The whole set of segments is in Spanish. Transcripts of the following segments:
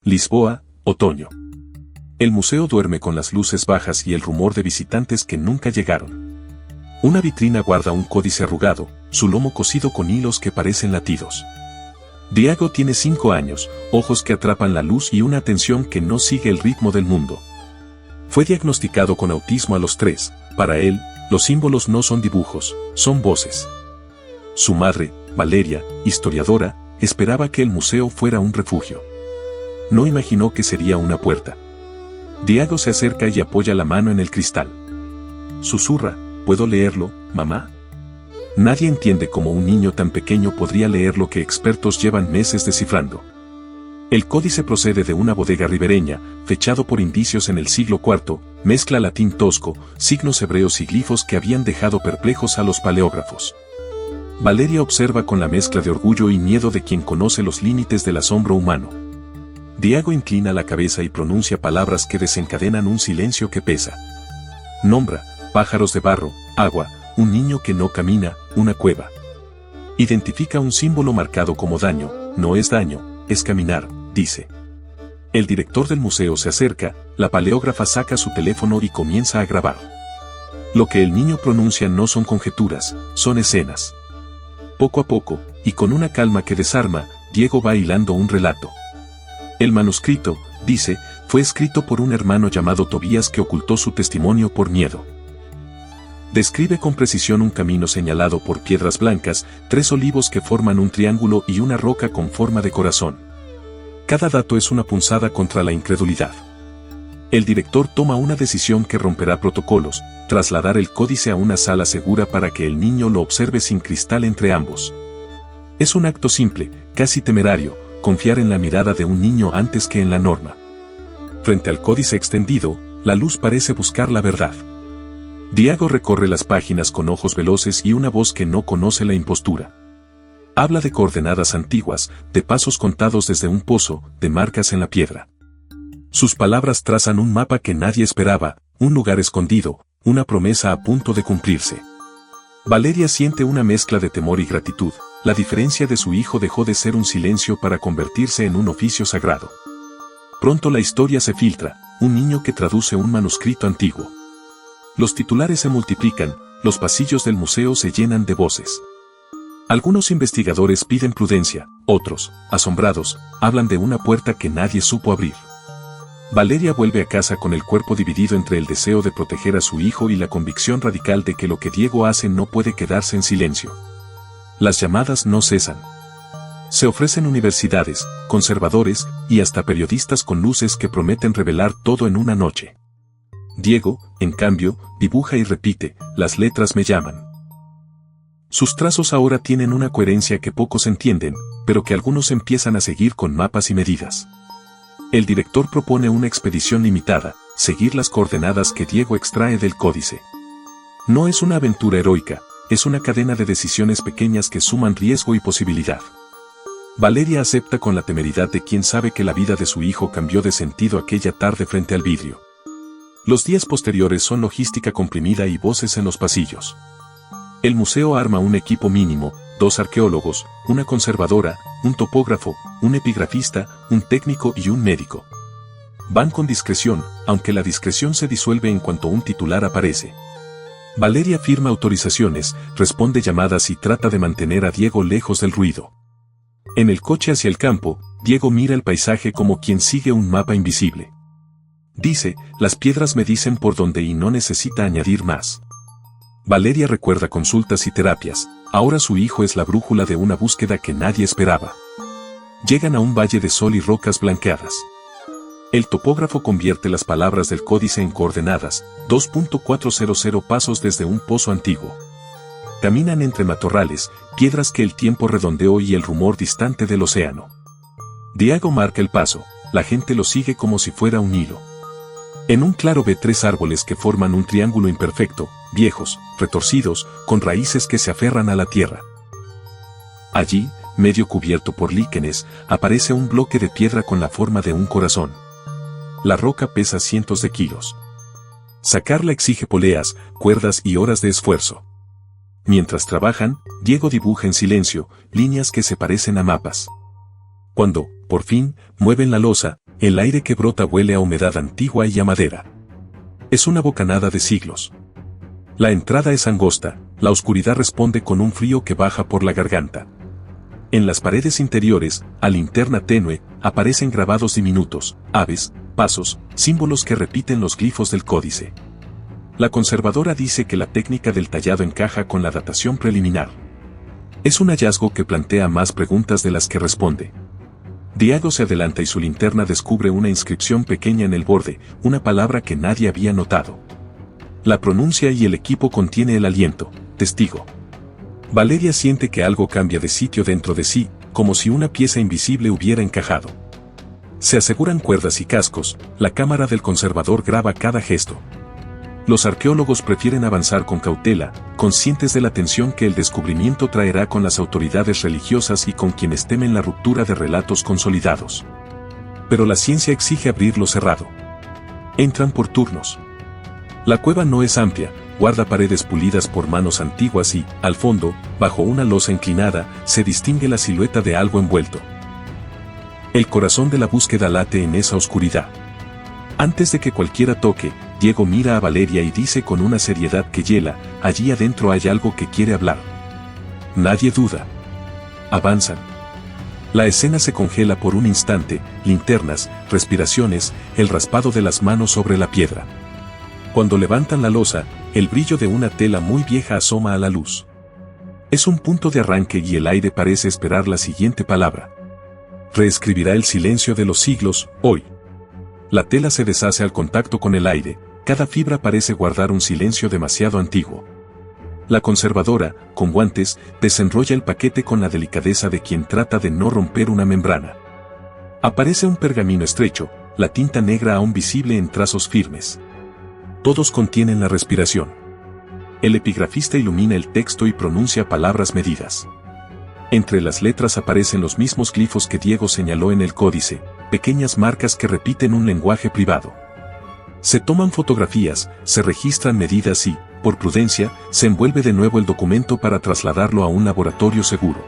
Lisboa, otoño. El museo duerme con las luces bajas y el rumor de visitantes que nunca llegaron. Una vitrina guarda un códice arrugado, su lomo cosido con hilos que parecen latidos. Diego tiene 5 años, ojos que atrapan la luz y una atención que no sigue el ritmo del mundo. Fue diagnosticado con autismo a los 3, para él, los símbolos no son dibujos, son voces. Su madre, Valeria, historiadora, esperaba que el museo fuera un refugio. No imaginó que sería una puerta. Diego se acerca y apoya la mano en el cristal. Susurra, ¿puedo leerlo, mamá? Nadie entiende cómo un niño tan pequeño podría leer lo que expertos llevan meses descifrando. El códice procede de una bodega ribereña, fechado por indicios en el siglo IV, mezcla latín tosco, signos hebreos y glifos que habían dejado perplejos a los paleógrafos. Valeria observa con la mezcla de orgullo y miedo de quien conoce los límites del asombro humano. Diego inclina la cabeza y pronuncia palabras que desencadenan un silencio que pesa. Nombra, pájaros de barro, agua, un niño que no camina, una cueva. Identifica un símbolo marcado como daño, no es daño, es caminar, dice. El director del museo se acerca, la paleógrafa saca su teléfono y comienza a grabar. Lo que el niño pronuncia no son conjeturas, son escenas. Poco a poco, y con una calma que desarma, Diego va hilando un relato. El manuscrito, dice, fue escrito por un hermano llamado Tobías que ocultó su testimonio por miedo. Describe con precisión un camino señalado por piedras blancas, 3 olivos que forman un triángulo y una roca con forma de corazón. Cada dato es una punzada contra la incredulidad. El director toma una decisión que romperá protocolos, trasladar el códice a una sala segura para que el niño lo observe sin cristal entre ambos. Es un acto simple, casi temerario, confiar en la mirada de un niño antes que en la norma. Frente al códice extendido, la luz parece buscar la verdad. Diego recorre las páginas con ojos veloces y una voz que no conoce la impostura. Habla de coordenadas antiguas, de pasos contados desde un pozo, de marcas en la piedra. Sus palabras trazan un mapa que nadie esperaba, un lugar escondido, una promesa a punto de cumplirse. Valeria siente una mezcla de temor y gratitud. La diferencia de su hijo dejó de ser un silencio para convertirse en un oficio sagrado. Pronto la historia se filtra, un niño que traduce un manuscrito antiguo. Los titulares se multiplican, los pasillos del museo se llenan de voces. Algunos investigadores piden prudencia, otros, asombrados, hablan de una puerta que nadie supo abrir. Valeria vuelve a casa con el cuerpo dividido entre el deseo de proteger a su hijo y la convicción radical de que lo que Diego hace no puede quedarse en silencio. Las llamadas no cesan. Se ofrecen universidades, conservadores y hasta periodistas con luces que prometen revelar todo en una noche. Diego, en cambio, dibuja y repite, las letras me llaman. Sus trazos ahora tienen una coherencia que pocos entienden, pero que algunos empiezan a seguir con mapas y medidas. El director propone una expedición limitada, seguir las coordenadas que Diego extrae del códice. No es una aventura heroica, es una cadena de decisiones pequeñas que suman riesgo y posibilidad. Valeria acepta con la temeridad de quien sabe que la vida de su hijo cambió de sentido aquella tarde frente al vidrio. Los días posteriores son logística comprimida y voces en los pasillos. El museo arma un equipo mínimo, 2 arqueólogos, una conservadora, un topógrafo, un epigrafista, un técnico y un médico. Van con discreción, aunque la discreción se disuelve en cuanto un titular aparece. Valeria firma autorizaciones, responde llamadas y trata de mantener a Diego lejos del ruido. En el coche hacia el campo, Diego mira el paisaje como quien sigue un mapa invisible. Dice, las piedras me dicen por dónde y no necesita añadir más. Valeria recuerda consultas y terapias, ahora su hijo es la brújula de una búsqueda que nadie esperaba. Llegan a un valle de sol y rocas blanqueadas. El topógrafo convierte las palabras del códice en coordenadas, 2.400 pasos desde un pozo antiguo. Caminan entre matorrales, piedras que el tiempo redondeó y el rumor distante del océano. Diego marca el paso, la gente lo sigue como si fuera un hilo. En un claro ve 3 árboles que forman un triángulo imperfecto, viejos, retorcidos, con raíces que se aferran a la tierra. Allí, medio cubierto por líquenes, aparece un bloque de piedra con la forma de un corazón. La roca pesa cientos de kilos. Sacarla exige poleas, cuerdas y horas de esfuerzo. Mientras trabajan, Diego dibuja en silencio, líneas que se parecen a mapas. Cuando, por fin, mueven la losa, el aire que brota huele a humedad antigua y a madera. Es una bocanada de siglos. La entrada es angosta, la oscuridad responde con un frío que baja por la garganta. En las paredes interiores, a linterna tenue, aparecen grabados diminutos, aves, pasos, símbolos que repiten los glifos del códice. La conservadora dice que la técnica del tallado encaja con la datación preliminar. Es un hallazgo que plantea más preguntas de las que responde. Diego se adelanta y su linterna descubre una inscripción pequeña en el borde, una palabra que nadie había notado. La pronuncia y el equipo contiene el aliento, testigo. Valeria siente que algo cambia de sitio dentro de sí, como si una pieza invisible hubiera encajado. Se aseguran cuerdas y cascos, la cámara del conservador graba cada gesto. Los arqueólogos prefieren avanzar con cautela, conscientes de la tensión que el descubrimiento traerá con las autoridades religiosas y con quienes temen la ruptura de relatos consolidados. Pero la ciencia exige abrir lo cerrado. Entran por turnos. La cueva no es amplia, guarda paredes pulidas por manos antiguas y, al fondo, bajo una losa inclinada, se distingue la silueta de algo envuelto. El corazón de la búsqueda late en esa oscuridad. Antes de que cualquiera toque, Diego mira a Valeria y dice con una seriedad que hiela, allí adentro hay algo que quiere hablar. Nadie duda. Avanzan. La escena se congela por un instante, linternas, respiraciones, el raspado de las manos sobre la piedra. Cuando levantan la losa, el brillo de una tela muy vieja asoma a la luz. Es un punto de arranque y el aire parece esperar la siguiente palabra. Reescribirá el silencio de los siglos, hoy. La tela se deshace al contacto con el aire, cada fibra parece guardar un silencio demasiado antiguo. La conservadora, con guantes, desenrolla el paquete con la delicadeza de quien trata de no romper una membrana. Aparece un pergamino estrecho, la tinta negra aún visible en trazos firmes. Todos contienen la respiración. El epigrafista ilumina el texto y pronuncia palabras medidas. Entre las letras aparecen los mismos glifos que Diego señaló en el códice, pequeñas marcas que repiten un lenguaje privado. Se toman fotografías, se registran medidas y, por prudencia, se envuelve de nuevo el documento para trasladarlo a un laboratorio seguro.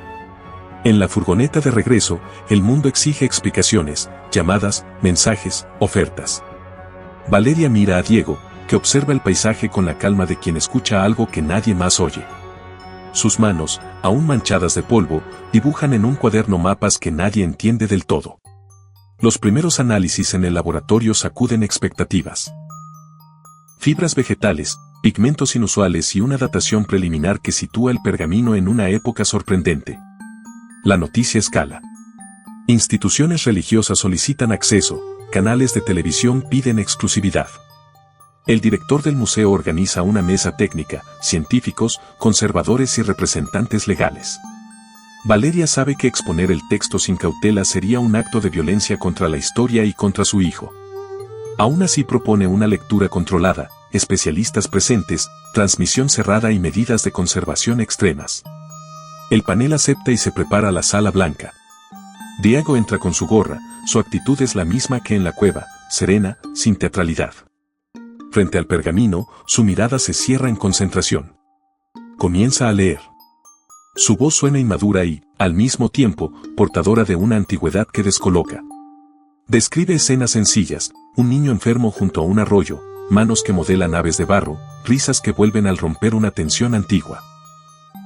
En la furgoneta de regreso, el mundo exige explicaciones, llamadas, mensajes, ofertas. Valeria mira a Diego, que observa el paisaje con la calma de quien escucha algo que nadie más oye. Sus manos, aún manchadas de polvo, dibujan en un cuaderno mapas que nadie entiende del todo. Los primeros análisis en el laboratorio sacuden expectativas. Fibras vegetales, pigmentos inusuales y una datación preliminar que sitúa el pergamino en una época sorprendente. La noticia escala. Instituciones religiosas solicitan acceso, canales de televisión piden exclusividad. El director del museo organiza una mesa técnica, científicos, conservadores y representantes legales. Valeria sabe que exponer el texto sin cautela sería un acto de violencia contra la historia y contra su hijo. Aún así propone una lectura controlada, especialistas presentes, transmisión cerrada y medidas de conservación extremas. El panel acepta y se prepara la sala blanca. Diego entra con su gorra, su actitud es la misma que en la cueva, serena, sin teatralidad. Frente al pergamino, su mirada se cierra en concentración. Comienza a leer. Su voz suena inmadura y, al mismo tiempo, portadora de una antigüedad que descoloca. Describe escenas sencillas, un niño enfermo junto a un arroyo, manos que modelan aves de barro, risas que vuelven al romper una tensión antigua.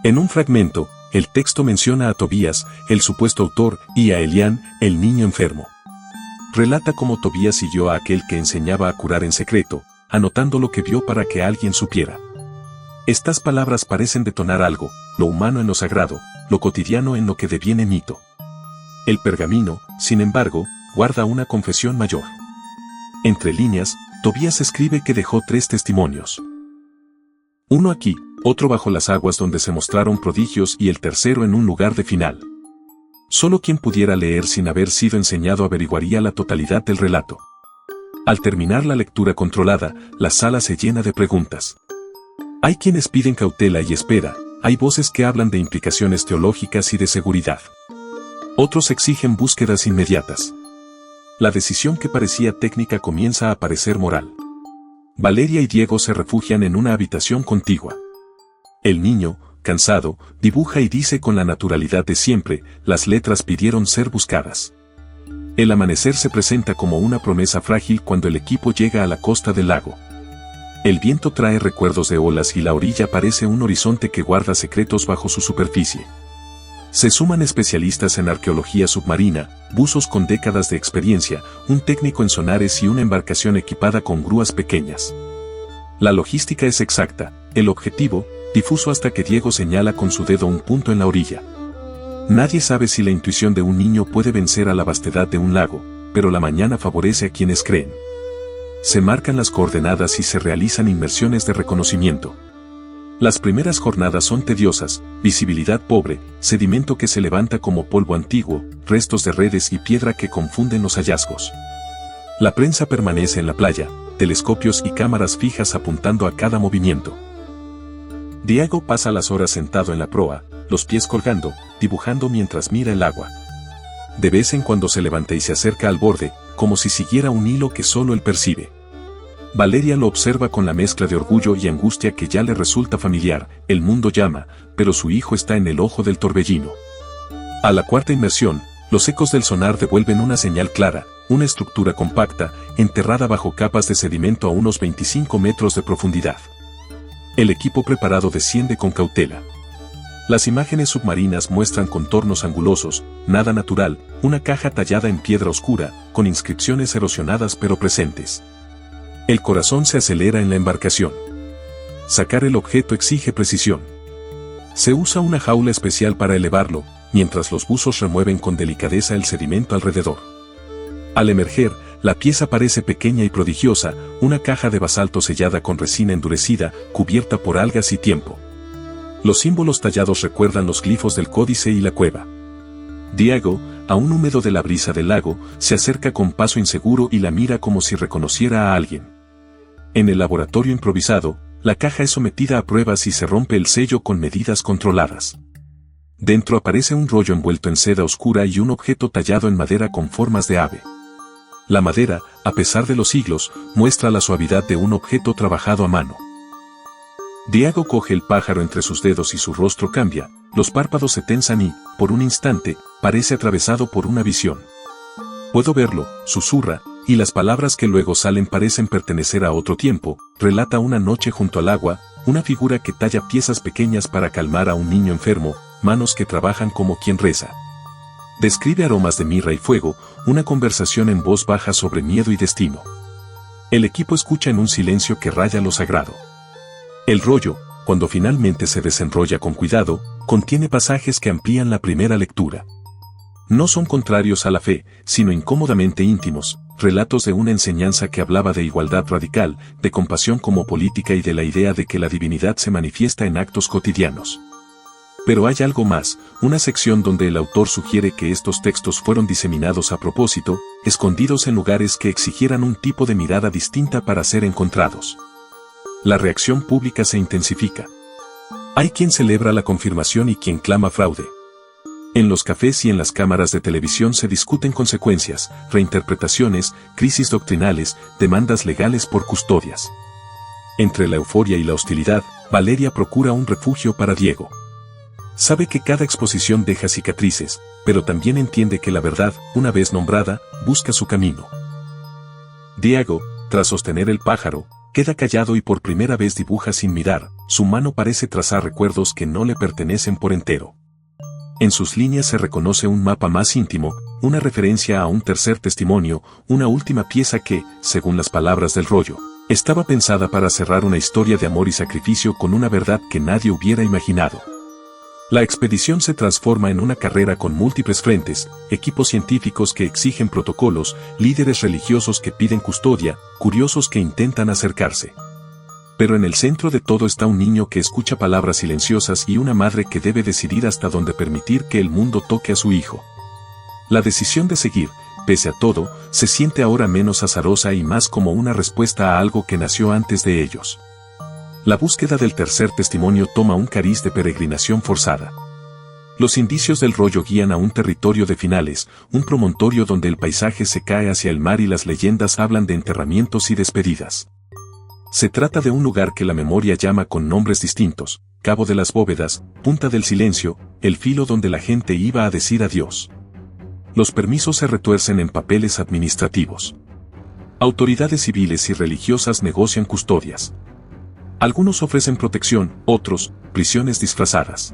En un fragmento, el texto menciona a Tobías, el supuesto autor, y a Elián, el niño enfermo. Relata cómo Tobías siguió a aquel que enseñaba a curar en secreto, anotando lo que vio para que alguien supiera. Estas palabras parecen detonar algo, lo humano en lo sagrado, lo cotidiano en lo que deviene mito. El pergamino, sin embargo, guarda una confesión mayor. Entre líneas, Tobías escribe que dejó 3 testimonios. Uno aquí, otro bajo las aguas donde se mostraron prodigios y el tercero en un lugar de final. Solo quien pudiera leer sin haber sido enseñado averiguaría la totalidad del relato. Al terminar la lectura controlada, la sala se llena de preguntas. Hay quienes piden cautela y espera, hay voces que hablan de implicaciones teológicas y de seguridad. Otros exigen búsquedas inmediatas. La decisión que parecía técnica comienza a parecer moral. Valeria y Diego se refugian en una habitación contigua. El niño, cansado, dibuja y dice con la naturalidad de siempre, las letras pidieron ser buscadas. El amanecer se presenta como una promesa frágil cuando el equipo llega a la costa del lago. El viento trae recuerdos de olas y la orilla parece un horizonte que guarda secretos bajo su superficie. Se suman especialistas en arqueología submarina, buzos con décadas de experiencia, un técnico en sonares y una embarcación equipada con grúas pequeñas. La logística es exacta, el objetivo, difuso hasta que Diego señala con su dedo un punto en la orilla. Nadie sabe si la intuición de un niño puede vencer a la vastedad de un lago, pero la mañana favorece a quienes creen. Se marcan las coordenadas y se realizan inmersiones de reconocimiento. Las primeras jornadas son tediosas, visibilidad pobre, sedimento que se levanta como polvo antiguo, restos de redes y piedra que confunden los hallazgos. La prensa permanece en la playa, telescopios y cámaras fijas apuntando a cada movimiento. Diego pasa las horas sentado en la proa, los pies colgando, dibujando mientras mira el agua. De vez en cuando se levanta y se acerca al borde, como si siguiera un hilo que solo él percibe. Valeria lo observa con la mezcla de orgullo y angustia que ya le resulta familiar. El mundo llama, pero su hijo está en el ojo del torbellino. A la cuarta inmersión, los ecos del sonar devuelven una señal clara, una estructura compacta, enterrada bajo capas de sedimento a unos 25 metros de profundidad. El equipo preparado desciende con cautela. Las imágenes submarinas muestran contornos angulosos, nada natural, una caja tallada en piedra oscura, con inscripciones erosionadas pero presentes. El corazón se acelera en la embarcación. Sacar el objeto exige precisión. Se usa una jaula especial para elevarlo, mientras los buzos remueven con delicadeza el sedimento alrededor. Al emerger, la pieza parece pequeña y prodigiosa, una caja de basalto sellada con resina endurecida, cubierta por algas y tiempo. Los símbolos tallados recuerdan los glifos del códice y la cueva. Diego, aún húmedo de la brisa del lago, se acerca con paso inseguro y la mira como si reconociera a alguien. En el laboratorio improvisado, la caja es sometida a pruebas y se rompe el sello con medidas controladas. Dentro aparece un rollo envuelto en seda oscura y un objeto tallado en madera con formas de ave. La madera, a pesar de los siglos, muestra la suavidad de un objeto trabajado a mano. Diego coge el pájaro entre sus dedos y su rostro cambia, los párpados se tensan y, por un instante, parece atravesado por una visión. «Puedo verlo», susurra, y las palabras que luego salen parecen pertenecer a otro tiempo. Relata una noche junto al agua, una figura que talla piezas pequeñas para calmar a un niño enfermo, manos que trabajan como quien reza. Describe aromas de mirra y fuego, una conversación en voz baja sobre miedo y destino. El equipo escucha en un silencio que raya lo sagrado. El rollo, cuando finalmente se desenrolla con cuidado, contiene pasajes que amplían la primera lectura. No son contrarios a la fe, sino incómodamente íntimos, relatos de una enseñanza que hablaba de igualdad radical, de compasión como política y de la idea de que la divinidad se manifiesta en actos cotidianos. Pero hay algo más, una sección donde el autor sugiere que estos textos fueron diseminados a propósito, escondidos en lugares que exigieran un tipo de mirada distinta para ser encontrados. La reacción pública se intensifica. Hay quien celebra la confirmación y quien clama fraude. En los cafés y en las cámaras de televisión se discuten consecuencias, reinterpretaciones, crisis doctrinales, demandas legales por custodias. Entre la euforia y la hostilidad, Valeria procura un refugio para Diego. Sabe que cada exposición deja cicatrices, pero también entiende que la verdad, una vez nombrada, busca su camino. Diego, tras sostener el pájaro, queda callado y por primera vez dibuja sin mirar, su mano parece trazar recuerdos que no le pertenecen por entero. En sus líneas se reconoce un mapa más íntimo, una referencia a un tercer testimonio, una última pieza que, según las palabras del rollo, estaba pensada para cerrar una historia de amor y sacrificio con una verdad que nadie hubiera imaginado. La expedición se transforma en una carrera con múltiples frentes, equipos científicos que exigen protocolos, líderes religiosos que piden custodia, curiosos que intentan acercarse. Pero en el centro de todo está un niño que escucha palabras silenciosas y una madre que debe decidir hasta dónde permitir que el mundo toque a su hijo. La decisión de seguir, pese a todo, se siente ahora menos azarosa y más como una respuesta a algo que nació antes de ellos. La búsqueda del tercer testimonio toma un cariz de peregrinación forzada. Los indicios del rollo guían a un territorio de finales, un promontorio donde el paisaje se cae hacia el mar y las leyendas hablan de enterramientos y despedidas. Se trata de un lugar que la memoria llama con nombres distintos: Cabo de las Bóvedas, Punta del Silencio, el filo donde la gente iba a decir adiós. Los permisos se retuercen en papeles administrativos. Autoridades civiles y religiosas negocian custodias. Algunos ofrecen protección, otros, prisiones disfrazadas.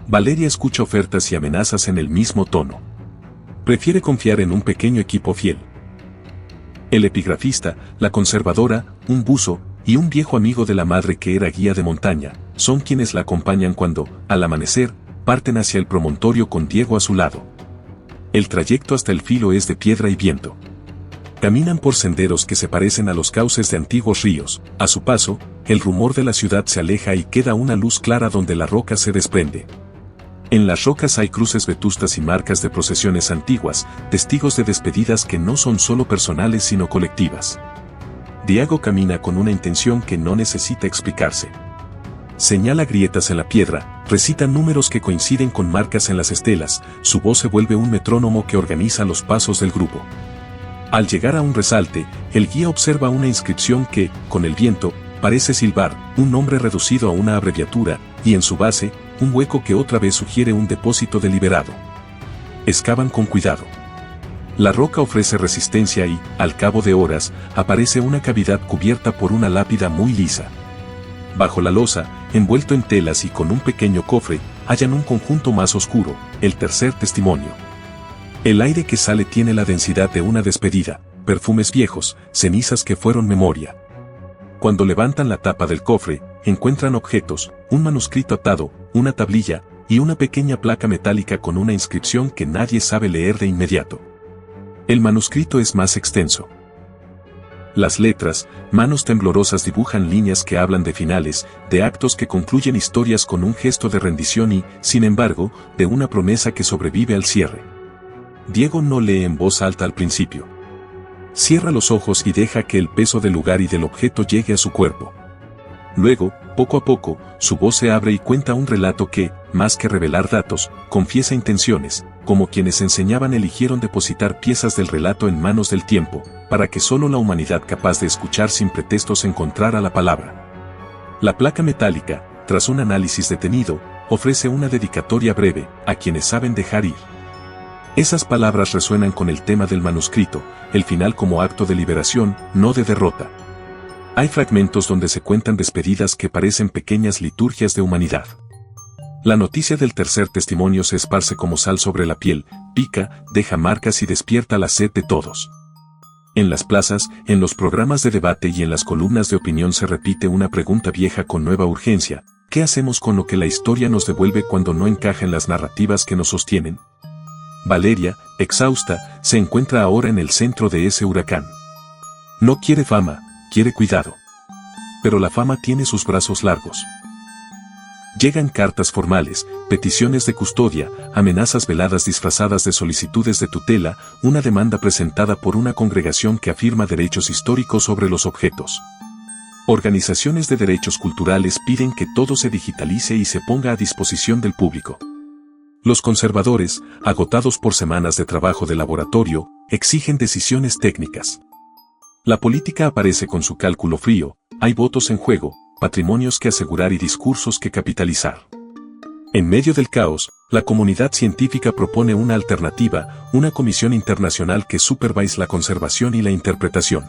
Valeria escucha ofertas y amenazas en el mismo tono. Prefiere confiar en un pequeño equipo fiel. El epigrafista, la conservadora, un buzo, y un viejo amigo de la madre que era guía de montaña, son quienes la acompañan cuando, al amanecer, parten hacia el promontorio con Diego a su lado. El trayecto hasta el filo es de piedra y viento. Caminan por senderos que se parecen a los cauces de antiguos ríos. A su paso, el rumor de la ciudad se aleja y queda una luz clara donde la roca se desprende. En las rocas hay cruces vetustas y marcas de procesiones antiguas, testigos de despedidas que no son solo personales sino colectivas. Diego camina con una intención que no necesita explicarse. Señala grietas en la piedra, recita números que coinciden con marcas en las estelas, su voz se vuelve un metrónomo que organiza los pasos del grupo. Al llegar a un resalte, el guía observa una inscripción que, con el viento, parece silbar, un nombre reducido a una abreviatura, y en su base, un hueco que otra vez sugiere un depósito deliberado. Excavan con cuidado. La roca ofrece resistencia y, al cabo de horas, aparece una cavidad cubierta por una lápida muy lisa. Bajo la losa, envuelto en telas y con un pequeño cofre, hallan un conjunto más oscuro, el tercer testimonio. El aire que sale tiene la densidad de una despedida, perfumes viejos, cenizas que fueron memoria. Cuando levantan la tapa del cofre, encuentran objetos, un manuscrito atado, una tablilla, y una pequeña placa metálica con una inscripción que nadie sabe leer de inmediato. El manuscrito es más extenso. Las letras, manos temblorosas dibujan líneas que hablan de finales, de actos que concluyen historias con un gesto de rendición y, sin embargo, de una promesa que sobrevive al cierre. Diego no lee en voz alta al principio. Cierra los ojos y deja que el peso del lugar y del objeto llegue a su cuerpo. Luego, poco a poco, su voz se abre y cuenta un relato que, más que revelar datos, confiesa intenciones, como quienes enseñaban eligieron depositar piezas del relato en manos del tiempo, para que solo la humanidad capaz de escuchar sin pretextos encontrara la palabra. La placa metálica, tras un análisis detenido, ofrece una dedicatoria breve, a quienes saben dejar ir. Esas palabras resuenan con el tema del manuscrito, el final como acto de liberación, no de derrota. Hay fragmentos donde se cuentan despedidas que parecen pequeñas liturgias de humanidad. La noticia del tercer testimonio se esparce como sal sobre la piel, pica, deja marcas y despierta la sed de todos. En las plazas, en los programas de debate y en las columnas de opinión se repite una pregunta vieja con nueva urgencia: ¿qué hacemos con lo que la historia nos devuelve cuando no encaja en las narrativas que nos sostienen? Valeria, exhausta, se encuentra ahora en el centro de ese huracán. No quiere fama, quiere cuidado. Pero la fama tiene sus brazos largos. Llegan cartas formales, peticiones de custodia, amenazas veladas disfrazadas de solicitudes de tutela, una demanda presentada por una congregación que afirma derechos históricos sobre los objetos. Organizaciones de derechos culturales piden que todo se digitalice y se ponga a disposición del público. Los conservadores, agotados por semanas de trabajo de laboratorio, exigen decisiones técnicas. La política aparece con su cálculo frío, hay votos en juego, patrimonios que asegurar y discursos que capitalizar. En medio del caos, la comunidad científica propone una alternativa, una comisión internacional que supervise la conservación y la interpretación.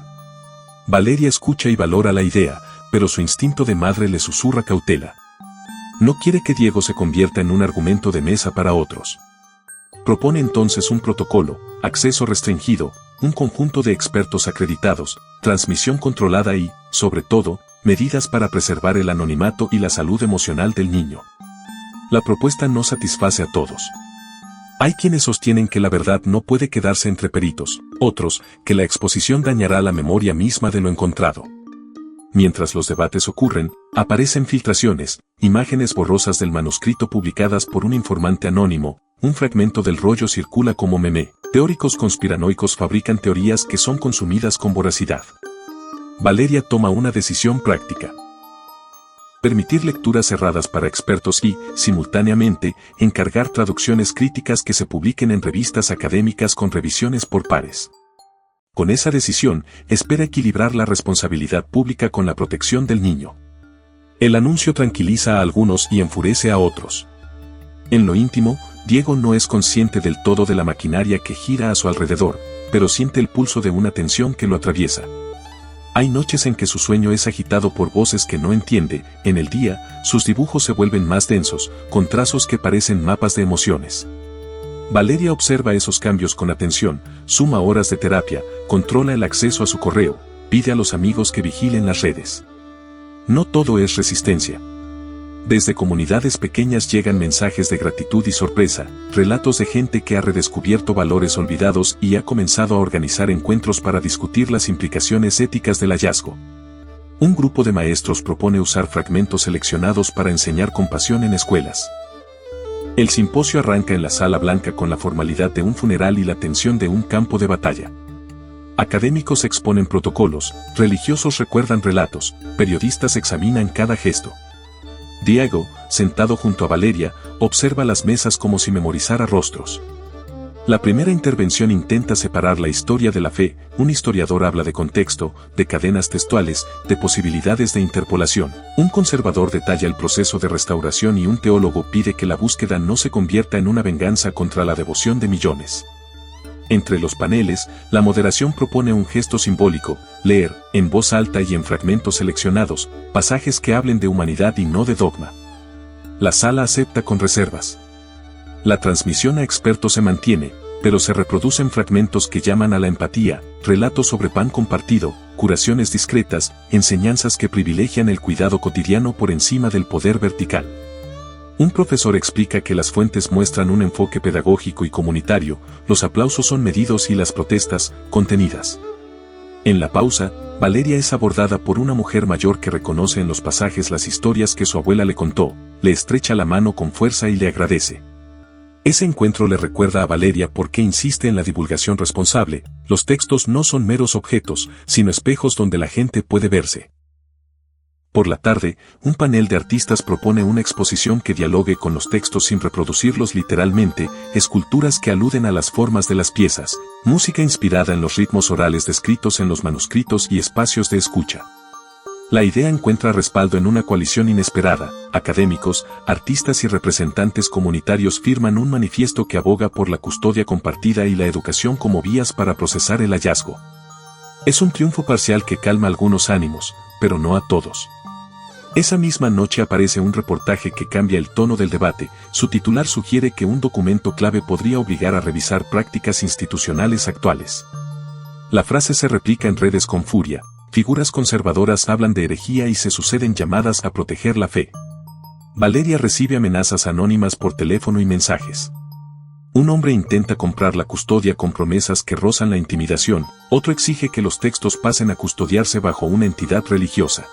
Valeria escucha y valora la idea, pero su instinto de madre le susurra cautela. No quiere que Diego se convierta en un argumento de mesa para otros. Propone entonces un protocolo, acceso restringido, un conjunto de expertos acreditados, transmisión controlada y, sobre todo, medidas para preservar el anonimato y la salud emocional del niño. La propuesta no satisface a todos. Hay quienes sostienen que la verdad no puede quedarse entre peritos, otros, que la exposición dañará la memoria misma de lo encontrado. Mientras los debates ocurren, aparecen filtraciones, imágenes borrosas del manuscrito publicadas por un informante anónimo, un fragmento del rollo circula como meme, teóricos conspiranoicos fabrican teorías que son consumidas con voracidad. Valeria toma una decisión práctica. Permitir lecturas cerradas para expertos y, simultáneamente, encargar traducciones críticas que se publiquen en revistas académicas con revisiones por pares. Con esa decisión, espera equilibrar la responsabilidad pública con la protección del niño. El anuncio tranquiliza a algunos y enfurece a otros. En lo íntimo, Diego no es consciente del todo de la maquinaria que gira a su alrededor, pero siente el pulso de una tensión que lo atraviesa. Hay noches en que su sueño es agitado por voces que no entiende, en el día, sus dibujos se vuelven más densos, con trazos que parecen mapas de emociones. Valeria observa esos cambios con atención, suma horas de terapia, controla el acceso a su correo, pide a los amigos que vigilen las redes. No todo es resistencia. Desde comunidades pequeñas llegan mensajes de gratitud y sorpresa, relatos de gente que ha redescubierto valores olvidados y ha comenzado a organizar encuentros para discutir las implicaciones éticas del hallazgo. Un grupo de maestros propone usar fragmentos seleccionados para enseñar compasión en escuelas. El simposio arranca en la Sala Blanca con la formalidad de un funeral y la tensión de un campo de batalla. Académicos exponen protocolos, religiosos recuerdan relatos, periodistas examinan cada gesto. Diego, sentado junto a Valeria, observa las mesas como si memorizara rostros. La primera intervención intenta separar la historia de la fe, un historiador habla de contexto, de cadenas textuales, de posibilidades de interpolación, un conservador detalla el proceso de restauración y un teólogo pide que la búsqueda no se convierta en una venganza contra la devoción de millones. Entre los paneles, la moderación propone un gesto simbólico, leer, en voz alta y en fragmentos seleccionados, pasajes que hablen de humanidad y no de dogma. La sala acepta con reservas. La transmisión a expertos se mantiene, pero se reproducen fragmentos que llaman a la empatía, relatos sobre pan compartido, curaciones discretas, enseñanzas que privilegian el cuidado cotidiano por encima del poder vertical. Un profesor explica que las fuentes muestran un enfoque pedagógico y comunitario, los aplausos son medidos y las protestas, contenidas. En la pausa, Valeria es abordada por una mujer mayor que reconoce en los pasajes las historias que su abuela le contó, le estrecha la mano con fuerza y le agradece. Ese encuentro le recuerda a Valeria por qué insiste en la divulgación responsable, los textos no son meros objetos, sino espejos donde la gente puede verse. Por la tarde, un panel de artistas propone una exposición que dialogue con los textos sin reproducirlos literalmente, esculturas que aluden a las formas de las piezas, música inspirada en los ritmos orales descritos en los manuscritos y espacios de escucha. La idea encuentra respaldo en una coalición inesperada, académicos, artistas y representantes comunitarios firman un manifiesto que aboga por la custodia compartida y la educación como vías para procesar el hallazgo. Es un triunfo parcial que calma algunos ánimos, pero no a todos. Esa misma noche aparece un reportaje que cambia el tono del debate, su titular sugiere que un documento clave podría obligar a revisar prácticas institucionales actuales. La frase se replica en redes con furia, figuras conservadoras hablan de herejía y se suceden llamadas a proteger la fe. Valeria recibe amenazas anónimas por teléfono y mensajes. Un hombre intenta comprar la custodia con promesas que rozan la intimidación, otro exige que los textos pasen a custodiarse bajo una entidad religiosa.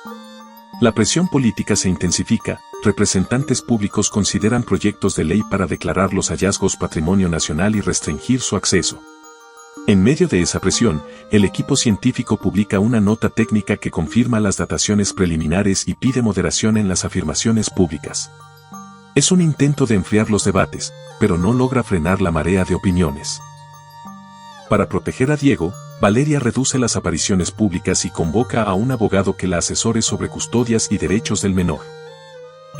La presión política se intensifica, representantes públicos consideran proyectos de ley para declarar los hallazgos patrimonio nacional y restringir su acceso. En medio de esa presión, el equipo científico publica una nota técnica que confirma las dataciones preliminares y pide moderación en las afirmaciones públicas. Es un intento de enfriar los debates, pero no logra frenar la marea de opiniones. Para proteger a Diego, Valeria reduce las apariciones públicas y convoca a un abogado que la asesore sobre custodias y derechos del menor.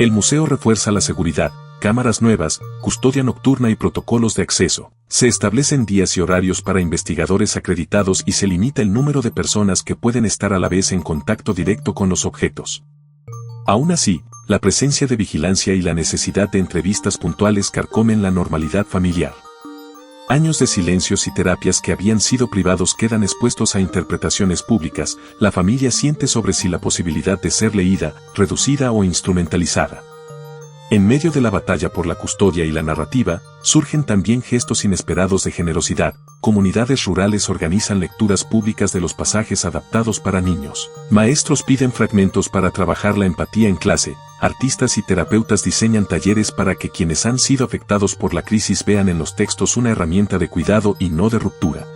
El museo refuerza la seguridad, cámaras nuevas, custodia nocturna y protocolos de acceso. Se establecen días y horarios para investigadores acreditados y se limita el número de personas que pueden estar a la vez en contacto directo con los objetos. Aún así, la presencia de vigilancia y la necesidad de entrevistas puntuales carcomen la normalidad familiar. Años de silencios y terapias que habían sido privados quedan expuestos a interpretaciones públicas, la familia siente sobre sí la posibilidad de ser leída, reducida o instrumentalizada. En medio de la batalla por la custodia y la narrativa, surgen también gestos inesperados de generosidad. Comunidades rurales organizan lecturas públicas de los pasajes adaptados para niños. Maestros piden fragmentos para trabajar la empatía en clase. Artistas y terapeutas diseñan talleres para que quienes han sido afectados por la crisis vean en los textos una herramienta de cuidado y no de ruptura.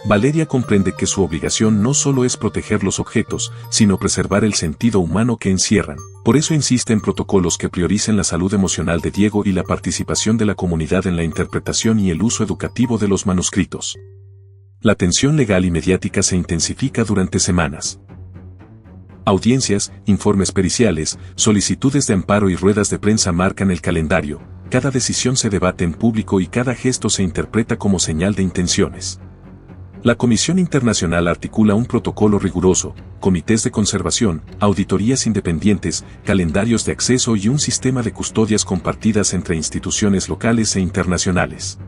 Valeria comprende que su obligación no solo es proteger los objetos, sino preservar el sentido humano que encierran. Por eso insiste en protocolos que prioricen la salud emocional de Diego y la participación de la comunidad en la interpretación y el uso educativo de los manuscritos. La tensión legal y mediática se intensifica durante semanas. Audiencias, informes periciales, solicitudes de amparo y ruedas de prensa marcan el calendario. cada decisión se debate en público y cada gesto se interpreta como señal de intenciones. La Comisión Internacional articula un protocolo riguroso, comités de conservación, auditorías independientes, calendarios de acceso y un sistema de custodias compartidas entre instituciones locales e internacionales.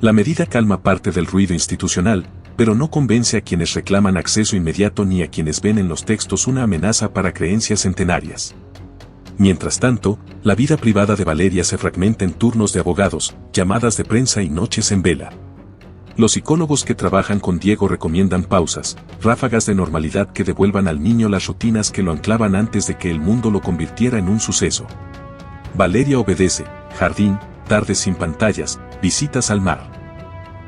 La medida calma parte del ruido institucional, pero no convence a quienes reclaman acceso inmediato ni a quienes ven en los textos una amenaza para creencias centenarias. Mientras tanto, la vida privada de Valeria se fragmenta en turnos de abogados, llamadas de prensa y noches en vela. Los psicólogos que trabajan con Diego recomiendan pausas, ráfagas de normalidad que devuelvan al niño las rutinas que lo anclaban antes de que el mundo lo convirtiera en un suceso. Valeria obedece, jardín, tardes sin pantallas, visitas al mar.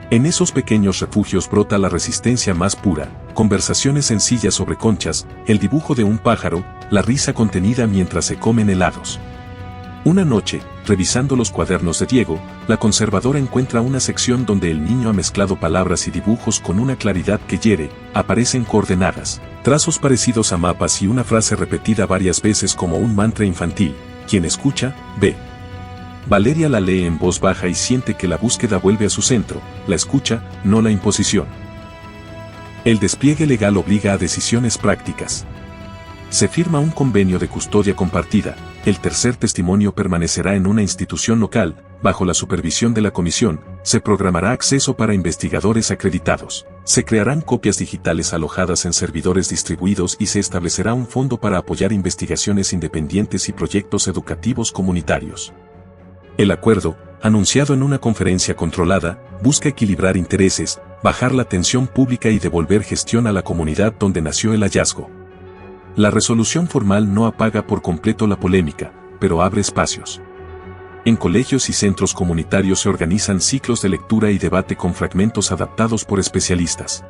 En esos pequeños refugios brota la resistencia más pura, conversaciones sencillas sobre conchas, el dibujo de un pájaro, la risa contenida mientras se comen helados. Una noche, revisando los cuadernos de Diego, la conservadora encuentra una sección donde el niño ha mezclado palabras y dibujos con una claridad que hiere, aparecen coordenadas, trazos parecidos a mapas y una frase repetida varias veces como un mantra infantil: quien escucha, ve. Valeria la lee en voz baja y siente que la búsqueda vuelve a su centro, la escucha, no la imposición. El despliegue legal obliga a decisiones prácticas. Se firma un convenio de custodia compartida. El tercer testimonio permanecerá en una institución local, bajo la supervisión de la comisión. Se programará acceso para investigadores acreditados. Se crearán copias digitales alojadas en servidores distribuidos y se establecerá un fondo para apoyar investigaciones independientes y proyectos educativos comunitarios. El acuerdo, anunciado en una conferencia controlada, busca equilibrar intereses, bajar la tensión pública y devolver gestión a la comunidad donde nació el hallazgo. La resolución formal no apaga por completo la polémica, pero abre espacios. En colegios y centros comunitarios se organizan ciclos de lectura y debate con fragmentos adaptados por especialistas.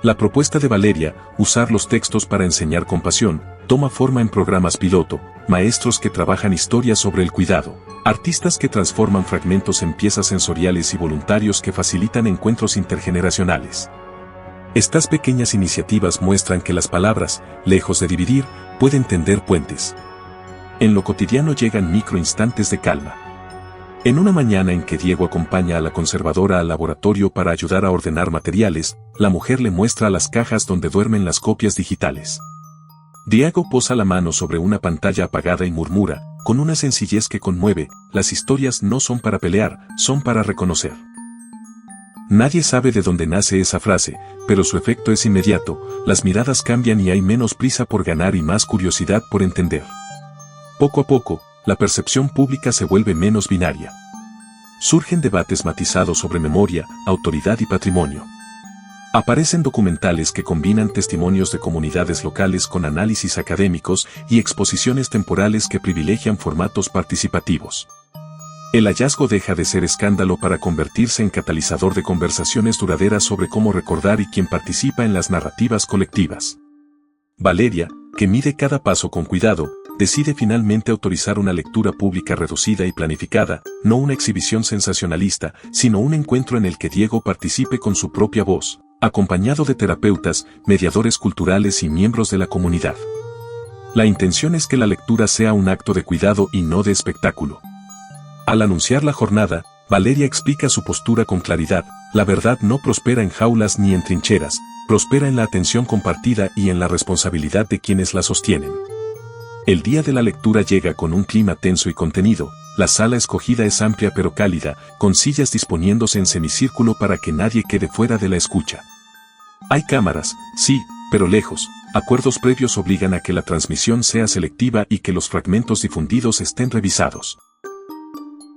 La propuesta de Valeria, usar los textos para enseñar compasión, toma forma en programas piloto, maestros que trabajan historias sobre el cuidado, artistas que transforman fragmentos en piezas sensoriales y voluntarios que facilitan encuentros intergeneracionales. Estas pequeñas iniciativas muestran que las palabras, lejos de dividir, pueden tender puentes. En lo cotidiano llegan microinstantes de calma. En una mañana en que Diego acompaña a la conservadora al laboratorio para ayudar a ordenar materiales, la mujer le muestra las cajas donde duermen las copias digitales. Diego posa la mano sobre una pantalla apagada y murmura, con una sencillez que conmueve: las historias no son para pelear, son para reconocer. Nadie sabe de dónde nace esa frase, pero su efecto es inmediato, las miradas cambian y hay menos prisa por ganar y más curiosidad por entender. Poco a poco, la percepción pública se vuelve menos binaria. Surgen debates matizados sobre memoria, autoridad y patrimonio. Aparecen documentales que combinan testimonios de comunidades locales con análisis académicos y exposiciones temporales que privilegian formatos participativos. El hallazgo deja de ser escándalo para convertirse en catalizador de conversaciones duraderas sobre cómo recordar y quién participa en las narrativas colectivas. Valeria, que mide cada paso con cuidado, decide finalmente autorizar una lectura pública reducida y planificada, no una exhibición sensacionalista, sino un encuentro en el que Diego participe con su propia voz, acompañado de terapeutas, mediadores culturales y miembros de la comunidad. La intención es que la lectura sea un acto de cuidado y no de espectáculo. Al anunciar la jornada, Valeria explica su postura con claridad: la verdad no prospera en jaulas ni en trincheras, prospera en la atención compartida y en la responsabilidad de quienes la sostienen. El día de la lectura llega con un clima tenso y contenido. La sala escogida es amplia pero cálida, con sillas disponiéndose en semicírculo para que nadie quede fuera de la escucha. Hay cámaras, sí, pero lejos. Acuerdos previos obligan a que la transmisión sea selectiva y que los fragmentos difundidos estén revisados.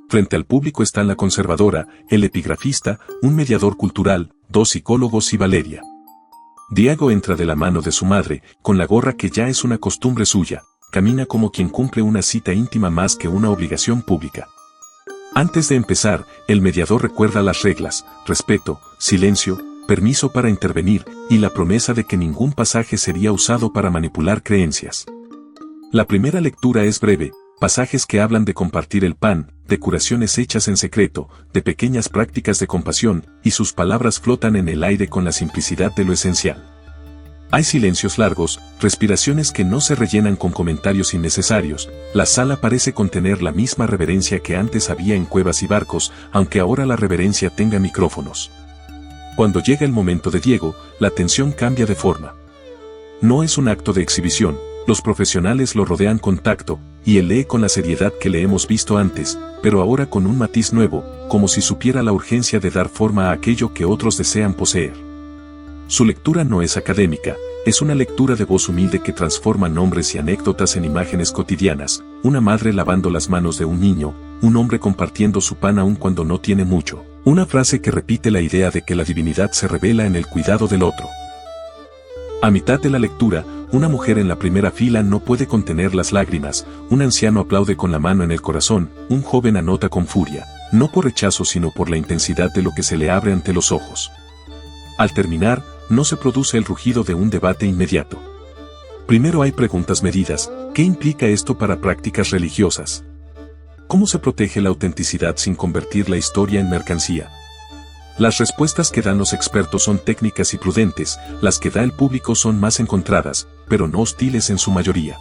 Frente al público están la conservadora, el epigrafista, un mediador cultural, 2 psicólogos y Valeria. Diego entra de la mano de su madre, con la gorra que ya es una costumbre suya, camina como quien cumple una cita íntima más que una obligación pública. Antes de empezar, el mediador recuerda las reglas: respeto, silencio, permiso para intervenir, y la promesa de que ningún pasaje sería usado para manipular creencias. La primera lectura es breve, pasajes que hablan de compartir el pan, de curaciones hechas en secreto, de pequeñas prácticas de compasión, y sus palabras flotan en el aire con la simplicidad de lo esencial. Hay silencios largos, respiraciones que no se rellenan con comentarios innecesarios. La sala parece contener la misma reverencia que antes había en cuevas y barcos, aunque ahora la reverencia tenga micrófonos. Cuando llega el momento de Diego, la tensión cambia de forma. No es un acto de exhibición, los profesionales lo rodean con tacto, y él lee con la seriedad que le hemos visto antes, pero ahora con un matiz nuevo, como si supiera la urgencia de dar forma a aquello que otros desean poseer. Su lectura no es académica, es una lectura de voz humilde que transforma nombres y anécdotas en imágenes cotidianas, una madre lavando las manos de un niño, un hombre compartiendo su pan aun cuando no tiene mucho, una frase que repite la idea de que la divinidad se revela en el cuidado del otro. A mitad de la lectura, una mujer en la primera fila no puede contener las lágrimas, un anciano aplaude con la mano en el corazón, un joven anota con furia, no por rechazo sino por la intensidad de lo que se le abre ante los ojos. Al terminar, no se produce el rugido de un debate inmediato. Primero hay preguntas medidas. ¿Qué implica esto para prácticas religiosas? ¿Cómo se protege la autenticidad sin convertir la historia en mercancía? Las respuestas que dan los expertos son técnicas y prudentes, las que da el público son más encontradas, pero no hostiles en su mayoría.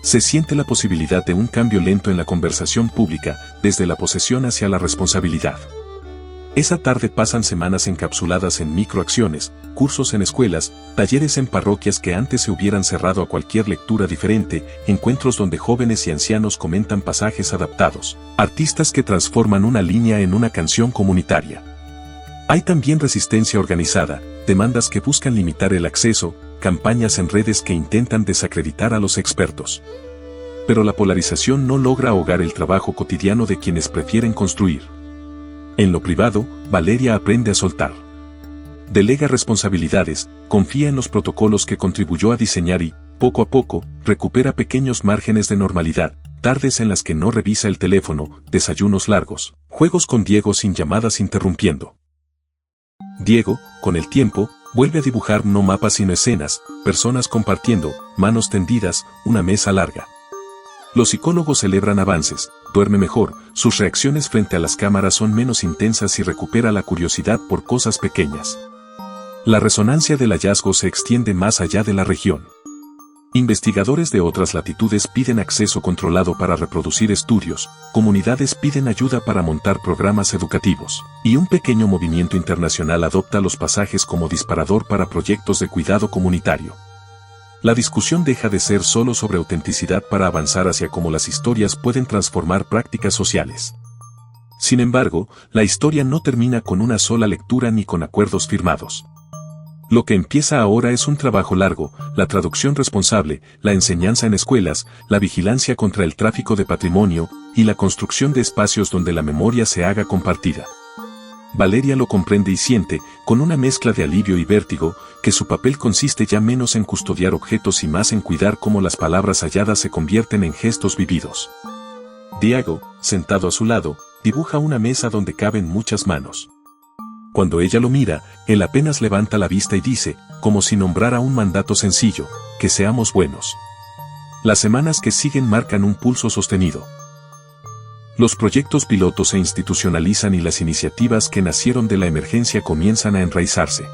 Se siente la posibilidad de un cambio lento en la conversación pública, desde la posesión hacia la responsabilidad. Esa tarde pasan semanas encapsuladas en microacciones, cursos en escuelas, talleres en parroquias que antes se hubieran cerrado a cualquier lectura diferente, encuentros donde jóvenes y ancianos comentan pasajes adaptados, artistas que transforman una línea en una canción comunitaria. Hay también resistencia organizada, demandas que buscan limitar el acceso, campañas en redes que intentan desacreditar a los expertos. Pero la polarización no logra ahogar el trabajo cotidiano de quienes prefieren construir. En lo privado, Valeria aprende a soltar. Delega responsabilidades, confía en los protocolos que contribuyó a diseñar y, poco a poco, recupera pequeños márgenes de normalidad, tardes en las que no revisa el teléfono, desayunos largos, juegos con Diego sin llamadas interrumpiendo. Diego, con el tiempo, vuelve a dibujar no mapas sino escenas, personas compartiendo, manos tendidas, una mesa larga. Los psicólogos celebran avances, duerme mejor, sus reacciones frente a las cámaras son menos intensas y recupera la curiosidad por cosas pequeñas. La resonancia del hallazgo se extiende más allá de la región. Investigadores de otras latitudes piden acceso controlado para reproducir estudios, comunidades piden ayuda para montar programas educativos, y un pequeño movimiento internacional adopta los pasajes como disparador para proyectos de cuidado comunitario. La discusión deja de ser solo sobre autenticidad para avanzar hacia cómo las historias pueden transformar prácticas sociales. Sin embargo, la historia no termina con una sola lectura ni con acuerdos firmados. Lo que empieza ahora es un trabajo largo, la traducción responsable, la enseñanza en escuelas, la vigilancia contra el tráfico de patrimonio, y la construcción de espacios donde la memoria se haga compartida. Valeria lo comprende y siente, con una mezcla de alivio y vértigo, que su papel consiste ya menos en custodiar objetos y más en cuidar cómo las palabras halladas se convierten en gestos vividos. Diego, sentado a su lado, dibuja una mesa donde caben muchas manos. Cuando ella lo mira, él apenas levanta la vista y dice, como si nombrara un mandato sencillo, que seamos buenos. Las semanas que siguen marcan un pulso sostenido. Los proyectos pilotos se institucionalizan y las iniciativas que nacieron de la emergencia comienzan a enraizarse.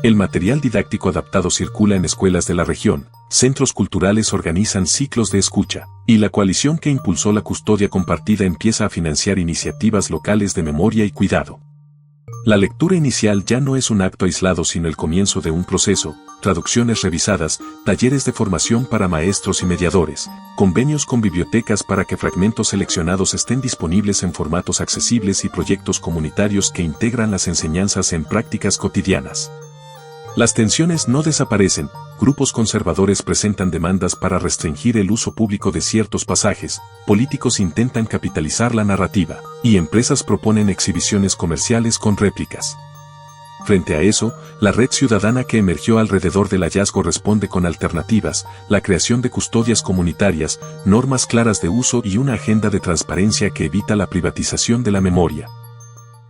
El material didáctico adaptado circula en escuelas de la región, centros culturales organizan ciclos de escucha, y la coalición que impulsó la custodia compartida empieza a financiar iniciativas locales de memoria y cuidado. La lectura inicial ya no es un acto aislado sino el comienzo de un proceso, traducciones revisadas, talleres de formación para maestros y mediadores, convenios con bibliotecas para que fragmentos seleccionados estén disponibles en formatos accesibles y proyectos comunitarios que integran las enseñanzas en prácticas cotidianas. Las tensiones no desaparecen, grupos conservadores presentan demandas para restringir el uso público de ciertos pasajes, políticos intentan capitalizar la narrativa, y empresas proponen exhibiciones comerciales con réplicas. Frente a eso, la red ciudadana que emergió alrededor del hallazgo responde con alternativas, la creación de custodias comunitarias, normas claras de uso y una agenda de transparencia que evita la privatización de la memoria.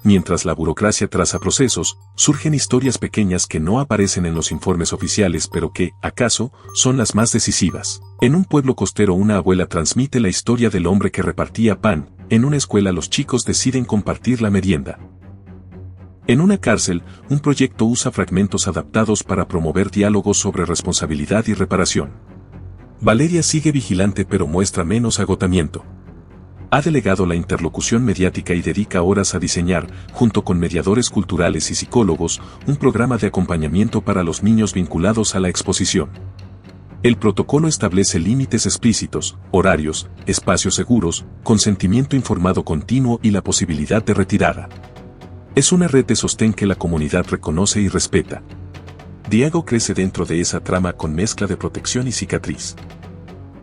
Mientras la burocracia traza procesos, surgen historias pequeñas que no aparecen en los informes oficiales pero que, acaso, son las más decisivas. En un pueblo costero una abuela transmite la historia del hombre que repartía pan, en una escuela los chicos deciden compartir la merienda. En una cárcel, un proyecto usa fragmentos adaptados para promover diálogos sobre responsabilidad y reparación. Valeria sigue vigilante pero muestra menos agotamiento. Ha delegado la interlocución mediática y dedica horas a diseñar, junto con mediadores culturales y psicólogos, un programa de acompañamiento para los niños vinculados a la exposición. El protocolo establece límites explícitos, horarios, espacios seguros, consentimiento informado continuo y la posibilidad de retirada. Es una red de sostén que la comunidad reconoce y respeta. Diego crece dentro de esa trama con mezcla de protección y cicatriz.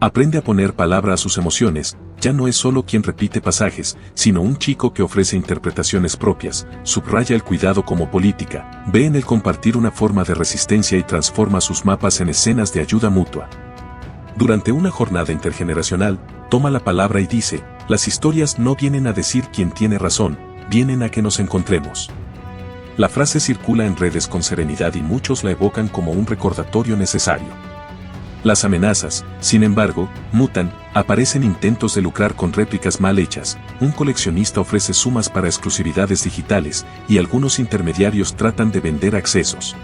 Aprende a poner palabra a sus emociones, ya no es solo quien repite pasajes, sino un chico que ofrece interpretaciones propias, subraya el cuidado como política, ve en el compartir una forma de resistencia y transforma sus mapas en escenas de ayuda mutua. Durante una jornada intergeneracional, toma la palabra y dice, las historias no vienen a decir quién tiene razón, vienen a que nos encontremos. La frase circula en redes con serenidad y muchos la evocan como un recordatorio necesario. Las amenazas, sin embargo, mutan, aparecen intentos de lucrar con réplicas mal hechas, un coleccionista ofrece sumas para exclusividades digitales, y algunos intermediarios tratan de vender accesos.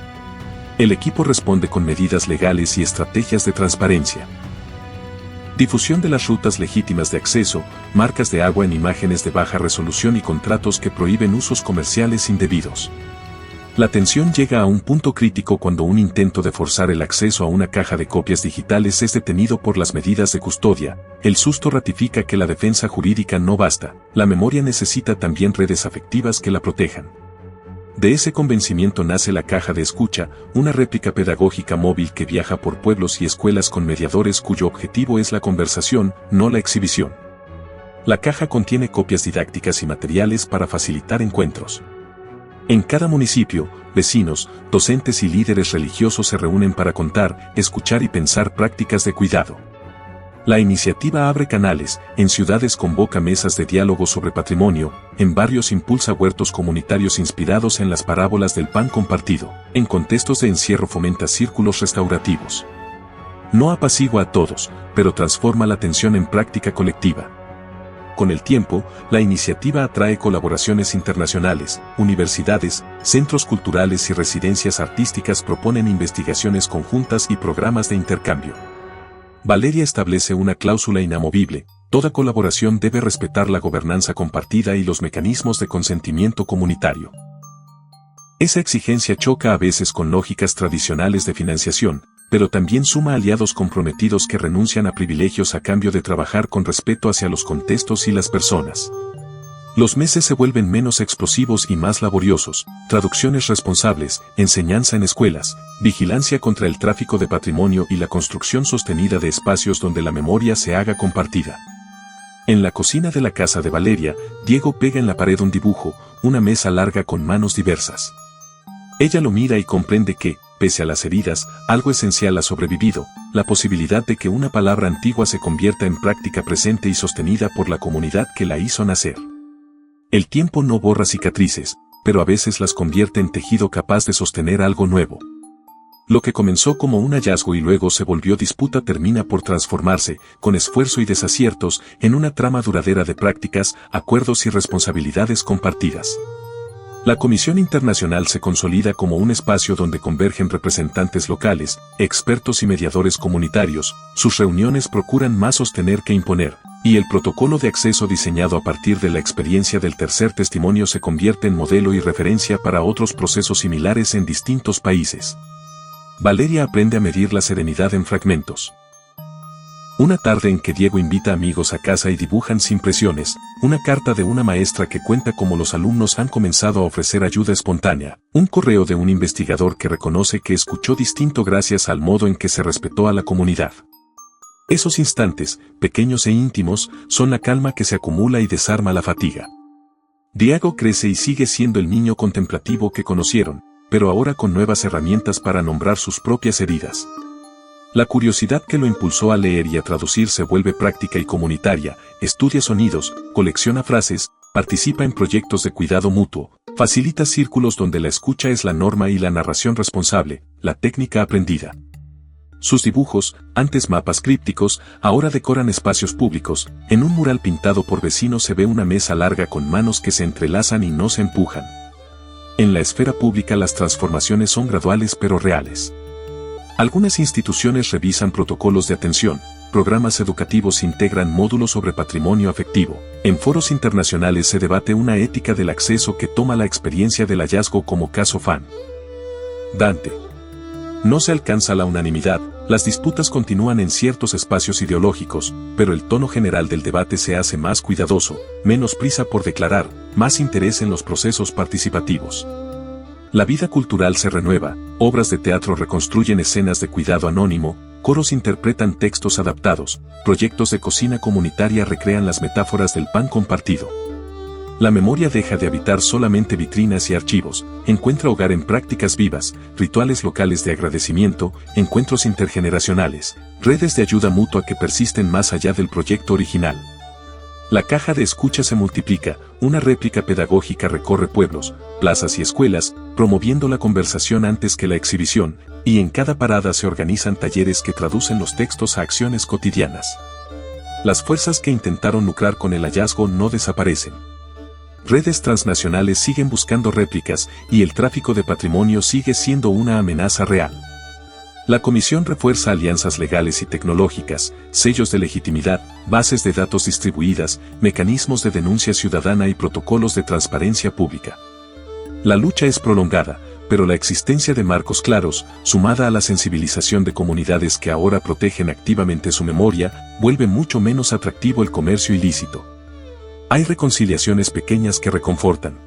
El equipo responde con medidas legales y estrategias de transparencia. Difusión de las rutas legítimas de acceso, marcas de agua en imágenes de baja resolución y contratos que prohíben usos comerciales indebidos. La tensión llega a un punto crítico cuando un intento de forzar el acceso a una caja de copias digitales es detenido por las medidas de custodia. El susto ratifica que la defensa jurídica no basta, la memoria necesita también redes afectivas que la protejan. De ese convencimiento nace la caja de escucha, una réplica pedagógica móvil que viaja por pueblos y escuelas con mediadores cuyo objetivo es la conversación, no la exhibición. La caja contiene copias didácticas y materiales para facilitar encuentros. En cada municipio, vecinos, docentes y líderes religiosos se reúnen para contar, escuchar y pensar prácticas de cuidado. La iniciativa abre canales, en ciudades convoca mesas de diálogo sobre patrimonio, en barrios impulsa huertos comunitarios inspirados en las parábolas del pan compartido, en contextos de encierro fomenta círculos restaurativos. No apacigua a todos, pero transforma la tensión en práctica colectiva. Con el tiempo, la iniciativa atrae colaboraciones internacionales, universidades, centros culturales y residencias artísticas proponen investigaciones conjuntas y programas de intercambio. Valeria establece una cláusula inamovible, toda colaboración debe respetar la gobernanza compartida y los mecanismos de consentimiento comunitario. Esa exigencia choca a veces con lógicas tradicionales de financiación, pero también suma aliados comprometidos que renuncian a privilegios a cambio de trabajar con respeto hacia los contextos y las personas. Los meses se vuelven menos explosivos y más laboriosos, traducciones responsables, enseñanza en escuelas, vigilancia contra el tráfico de patrimonio y la construcción sostenida de espacios donde la memoria se haga compartida. En la cocina de la casa de Valeria, Diego pega en la pared un dibujo, una mesa larga con manos diversas. Ella lo mira y comprende que, pese a las heridas, algo esencial ha sobrevivido, la posibilidad de que una palabra antigua se convierta en práctica presente y sostenida por la comunidad que la hizo nacer. El tiempo no borra cicatrices, pero a veces las convierte en tejido capaz de sostener algo nuevo. Lo que comenzó como un hallazgo y luego se volvió disputa termina por transformarse, con esfuerzo y desaciertos, en una trama duradera de prácticas, acuerdos y responsabilidades compartidas. La Comisión Internacional se consolida como un espacio donde convergen representantes locales, expertos y mediadores comunitarios, sus reuniones procuran más sostener que imponer, y el protocolo de acceso diseñado a partir de la experiencia del tercer testimonio se convierte en modelo y referencia para otros procesos similares en distintos países. Valeria aprende a medir la serenidad en fragmentos. Una tarde en que Diego invita amigos a casa y dibujan sin presiones, una carta de una maestra que cuenta cómo los alumnos han comenzado a ofrecer ayuda espontánea, un correo de un investigador que reconoce que escuchó distinto gracias al modo en que se respetó a la comunidad. Esos instantes, pequeños e íntimos, son la calma que se acumula y desarma la fatiga. Diego crece y sigue siendo el niño contemplativo que conocieron, pero ahora con nuevas herramientas para nombrar sus propias heridas. La curiosidad que lo impulsó a leer y a traducir se vuelve práctica y comunitaria, estudia sonidos, colecciona frases, participa en proyectos de cuidado mutuo, facilita círculos donde la escucha es la norma y la narración responsable, la técnica aprendida. Sus dibujos, antes mapas crípticos, ahora decoran espacios públicos, en un mural pintado por vecinos se ve una mesa larga con manos que se entrelazan y no se empujan. En la esfera pública las transformaciones son graduales pero reales. Algunas instituciones revisan protocolos de atención, programas educativos integran módulos sobre patrimonio afectivo. En foros internacionales se debate una ética del acceso que toma la experiencia del hallazgo como caso fan. Dante. No se alcanza la unanimidad, las disputas continúan en ciertos espacios ideológicos, pero el tono general del debate se hace más cuidadoso, menos prisa por declarar, más interés en los procesos participativos. La vida cultural se renueva, obras de teatro reconstruyen escenas de cuidado anónimo, coros interpretan textos adaptados, proyectos de cocina comunitaria recrean las metáforas del pan compartido. La memoria deja de habitar solamente vitrinas y archivos, encuentra hogar en prácticas vivas, rituales locales de agradecimiento, encuentros intergeneracionales, redes de ayuda mutua que persisten más allá del proyecto original. La caja de escucha se multiplica, una réplica pedagógica recorre pueblos, plazas y escuelas, promoviendo la conversación antes que la exhibición, y en cada parada se organizan talleres que traducen los textos a acciones cotidianas. Las fuerzas que intentaron lucrar con el hallazgo no desaparecen. Redes transnacionales siguen buscando réplicas y el tráfico de patrimonio sigue siendo una amenaza real. La Comisión refuerza alianzas legales y tecnológicas, sellos de legitimidad, bases de datos distribuidas, mecanismos de denuncia ciudadana y protocolos de transparencia pública. La lucha es prolongada, pero la existencia de marcos claros, sumada a la sensibilización de comunidades que ahora protegen activamente su memoria, vuelve mucho menos atractivo el comercio ilícito. Hay reconciliaciones pequeñas que reconfortan.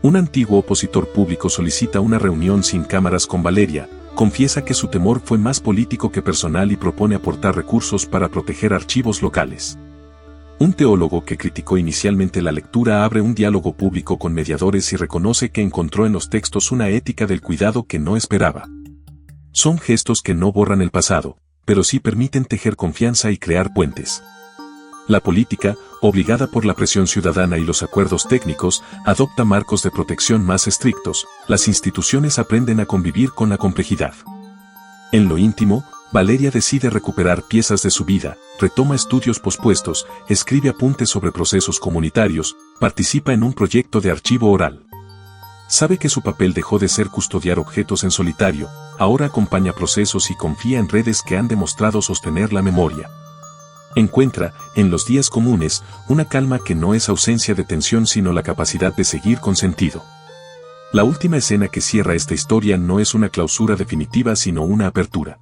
Un antiguo opositor público solicita una reunión sin cámaras con Valeria, confiesa que su temor fue más político que personal y propone aportar recursos para proteger archivos locales. Un teólogo que criticó inicialmente la lectura abre un diálogo público con mediadores y reconoce que encontró en los textos una ética del cuidado que no esperaba. Son gestos que no borran el pasado, pero sí permiten tejer confianza y crear puentes. La política, obligada por la presión ciudadana y los acuerdos técnicos, adopta marcos de protección más estrictos, las instituciones aprenden a convivir con la complejidad. En lo íntimo, Valeria decide recuperar piezas de su vida, retoma estudios pospuestos, escribe apuntes sobre procesos comunitarios, participa en un proyecto de archivo oral. Sabe que su papel dejó de ser custodiar objetos en solitario, ahora acompaña procesos y confía en redes que han demostrado sostener la memoria. Encuentra, en los días comunes, una calma que no es ausencia de tensión sino la capacidad de seguir con sentido. La última escena que cierra esta historia no es una clausura definitiva sino una apertura.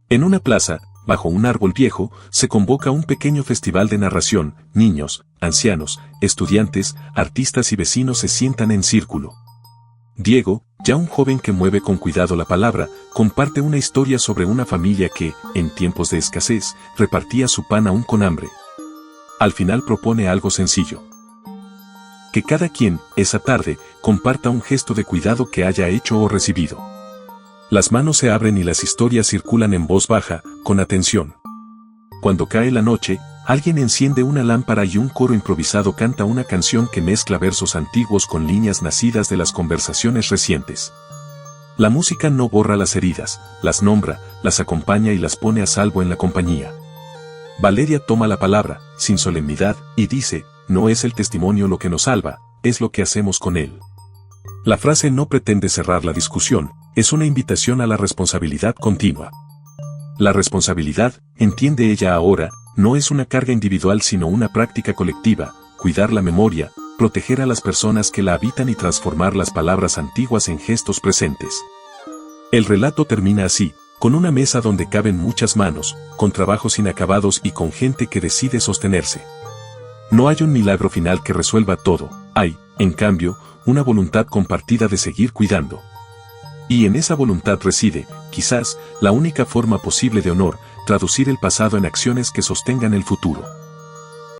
En una plaza, bajo un árbol viejo, se convoca un pequeño festival de narración, niños, ancianos, estudiantes, artistas y vecinos se sientan en círculo. Diego, ya un joven que mueve con cuidado la palabra, comparte una historia sobre una familia que, en tiempos de escasez, repartía su pan aún con hambre. Al final propone algo sencillo. Que cada quien, esa tarde, comparta un gesto de cuidado que haya hecho o recibido. Las manos se abren y las historias circulan en voz baja, con atención. Cuando cae la noche, alguien enciende una lámpara y un coro improvisado canta una canción que mezcla versos antiguos con líneas nacidas de las conversaciones recientes. La música no borra las heridas, las nombra, las acompaña y las pone a salvo en la compañía. Valeria toma la palabra, sin solemnidad, y dice, no es el testimonio lo que nos salva, es lo que hacemos con él. La frase no pretende cerrar la discusión, es una invitación a la responsabilidad continua. La responsabilidad, entiende ella ahora, no es una carga individual sino una práctica colectiva, cuidar la memoria, proteger a las personas que la habitan y transformar las palabras antiguas en gestos presentes. El relato termina así, con una mesa donde caben muchas manos, con trabajos inacabados y con gente que decide sostenerse. No hay un milagro final que resuelva todo, hay, en cambio, una voluntad compartida de seguir cuidando. Y en esa voluntad reside, quizás, la única forma posible de honor, traducir el pasado en acciones que sostengan el futuro.